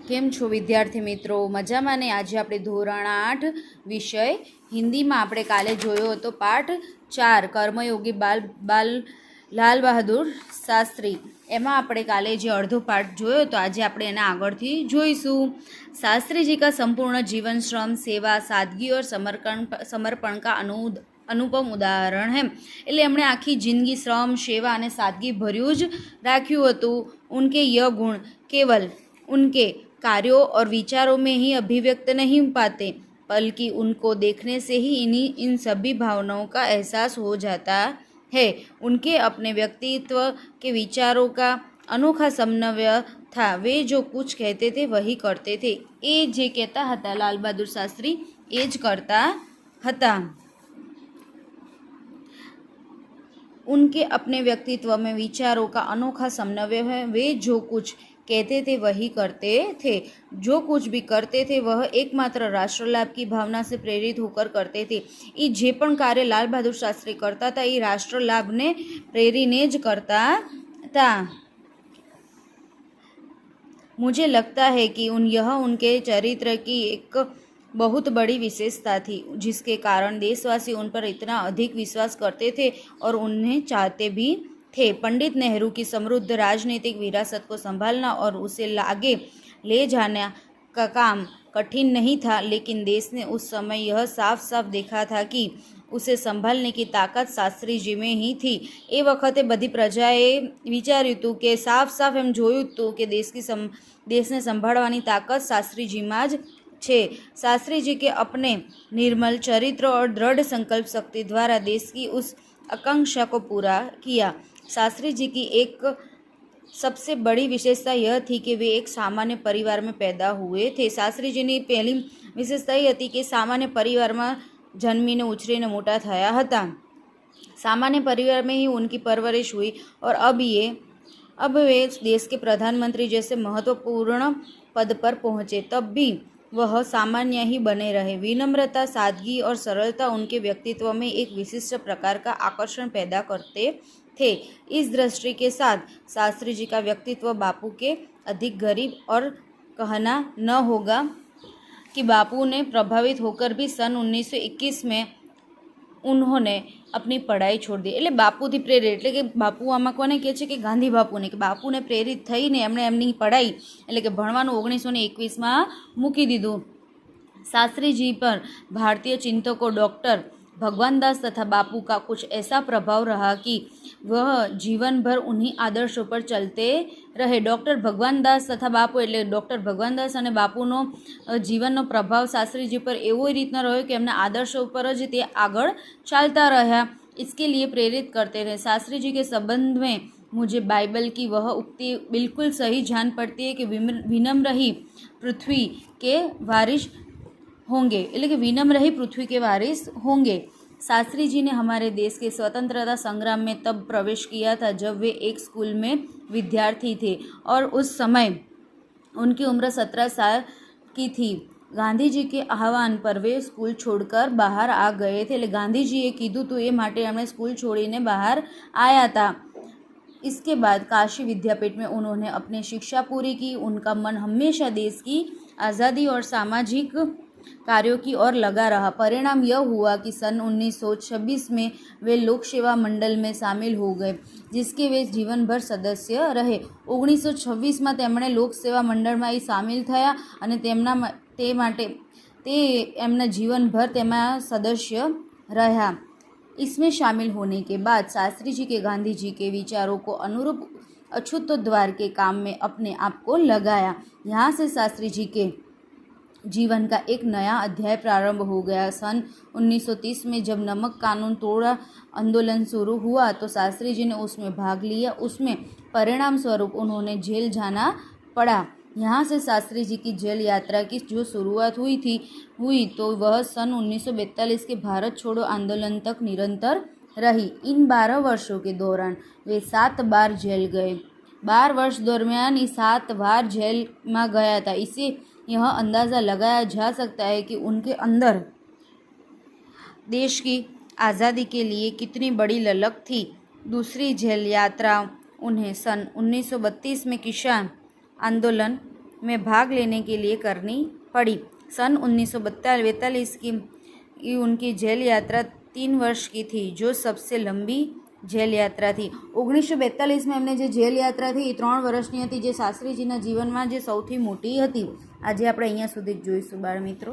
केम छो विद्यार्थी मित्रों मजामां ने आज આપણે ધોરણ 8 વિષય હિન્દીમાં આપણે કાલે જોયો હતો પાઠ 4 કર્મયોગી બાલ લાલ બહાદુર શાસ્ત્રી। એમાં આપણે કાલે જે અડધો પાઠ જોયો તો આજે આપણે એના આગળથી જોઈશું। शास्त्री जी का संपूर्ण जीवन श्रम सेवा सादगी और समर्पण का अनुपम उदाहरण है। એટલે એમણે આખી જિંદગી શ્રમ સેવા અને સાદગી ભર્યું જ રાખ્યું હતું। उनके यह गुण केवल उनके कार्यों और विचारों में ही अभिव्यक्त नहीं पाते, बल्कि उनको देखने से ही इन सभी भावनाओं का एहसास हो जाता है। उनके अपने व्यक्तित्व के विचारों का अनोखा समन्वय था। वे जो कुछ कहते थे वही करते थे। ये जे कहता हता लाल बहादुर शास्त्री ए ज करता हता। उनके अपने व्यक्तित्व में विचारों का अनोखा समन्वय है। वे जो कुछ कहते थे वही करते थे। जो कुछ भी करते थे वह एकमात्र राष्ट्र लाभ की भावना से प्रेरित होकर करते थे। ये जे पण कार्य लाल बहादुर शास्त्री करता था ये राष्ट्र लाभ ने प्रेरीने ज करता था। मुझे लगता है कि यह उनके चरित्र की एक बहुत बड़ी विशेषता थी, जिसके कारण देशवासी उन पर इतना अधिक विश्वास करते थे और उन्हें चाहते भी थे। पंडित नेहरू की समृद्ध राजनीतिक विरासत को संभालना और उसे आगे ले जाने का काम कठिन नहीं था, लेकिन देश ने उस समय यह साफ साफ देखा था कि उसे संभालने की ताकत शास्त्री जी में ही थी। ए वखते बधी प्रजाए विचार्युं हतुं के साफ साफ एम जोयुं हतुं के देश ने संभाळवानी ताकत शास्त्री जी में ज छे। शास्त्री जी के अपने निर्मल चरित्र और दृढ़ संकल्प शक्ति द्वारा देश की उस आकांक्षा को पूरा किया। शास्त्री जी की एक सबसे बड़ी विशेषता यह थी कि वे एक सामान्य परिवार में पैदा हुए थे। शास्त्री जी की पहली विशेषता यह थी कि सामान्य परिवार में जन्मीने उछरीने मोटा थया हता। सामान्य परिवार में ही उनकी परवरिश हुई और अब वे देश के प्रधानमंत्री जैसे महत्वपूर्ण पद पर पहुँचे, तब भी वह सामान्य ही बने रहे। विनम्रता, सादगी और सरलता उनके व्यक्तित्व में एक विशिष्ट प्रकार का आकर्षण पैदा करते थे। इस दृष्टि के साथ शास्त्री जी का व्यक्तित्व बापू के अधिक गरीब और कहना न होगा कि बापू ने प्रभावित होकर भी सन 1921 में उन्होंने अपनी पढ़ाई छोड़ दी। એટલે બાપુથી પ્રેરિત એટલે કે બાપુ આમાં કોને કહે છે કે ગાંધી બાપુને કે બાપુને પ્રેરિત થઈને એમણે એમની પઢાઈ એટલે કે ભણવાનું 1921માં મૂકી દીધું। शास्त्री जी पर भारतीय चिंतकों डॉक्टर भगवान दास तथा बापू का कुछ ऐसा प्रभाव रहा कि वह जीवन भर उन्हीं आदर्शों पर चलते रहे। डॉक्टर भगवान दास तथा बापू એટલે ડૉક્ટર ભગવાન દાસ અને બાપુનો જીવનનો પ્રભાવ શાસ્त्री जी पर એવો રીતનો રહ્યો કે એમના આદર્શો ઉપર જ તે આગળ ચાલતા રહ્યા। इसके लिए प्रेरित करते रहे। शास्त्री जी के संबंध में मुझे बाइबल की वह उक्ति बिल्कुल सही जान पड़ती है कि विनम्र ही पृथ्वी के वारिस होंगे એટલે કે विनम्र ही पृथ्वी के वारिस होंगे। शास्त्री जी ने हमारे देश के स्वतंत्रता संग्राम में तब प्रवेश किया था जब वे एक स्कूल में विद्यार्थी थे और उस समय उनकी उम्र 17 साल की थी। गांधी जी के आह्वान पर वे स्कूल छोड़कर बाहर आ गए थे। એટલે ગાંધીજીએ કીધું તો એ માટે એમણે સ્કૂલ છોડીને બહાર आया था। इसके बाद काशी विद्यापीठ में उन्होंने अपनी शिक्षा पूरी की। उनका मन हमेशा देश की आज़ादी और सामाजिक कार्यों की ओर लगा रहा। परिणाम यह हुआ कि सन 1926 में वे लोक सेवा मंडल में शामिल हो गए, जिसके वे जीवन भर सदस्य रहे। 1926 में તેમણે लोक सेवा मंडल में शामिल थया અને એમના जीवन भर તેમાં सदस्य रहा। इसमें शामिल होने के बाद शास्त्री जी के गांधी जी के विचारों को अनुरूप अछूतोद्वार के काम में अपने आप को लगाया। यहाँ से शास्त्री जी के जीवन का एक नया अध्याय प्रारंभ हो गया। सन 1930 में जब नमक कानून तोड़ा आंदोलन शुरू हुआ तो शास्त्री जी ने उसमें भाग लिया। उसमें परिणाम स्वरूप उन्होंने जेल जाना पड़ा। यहाँ से शास्त्री जी की जेल यात्रा की जो शुरुआत हुई तो वह सन 1942 के भारत छोड़ो आंदोलन तक निरंतर रही। इन 12 वर्षों के दौरान वे 7 बार जेल गए। 12 वर्ष दरमियान ये 7 बार जेल में गया था। इसे यह अंदाज़ा लगाया जा सकता है कि उनके अंदर देश की आज़ादी के लिए कितनी बड़ी ललक थी। दूसरी जेल यात्रा उन्हें सन 1932 में किसान आंदोलन में भाग लेने के लिए करनी पड़ी। सन 1942 की उनकी जेल यात्रा 3 वर्ष की थी, जो सबसे लंबी जेल यात्रा थी। 1942 में એમને જે જેલ યાત્રા થઈ એ 3 વર્ષની હતી, જે શાસ્ત્રીજીના જીવનમાં જે સૌથી મોટી હતી. આજે આપણે અહીંયા સુધી જ જોઈશું બાળ મિત્રો.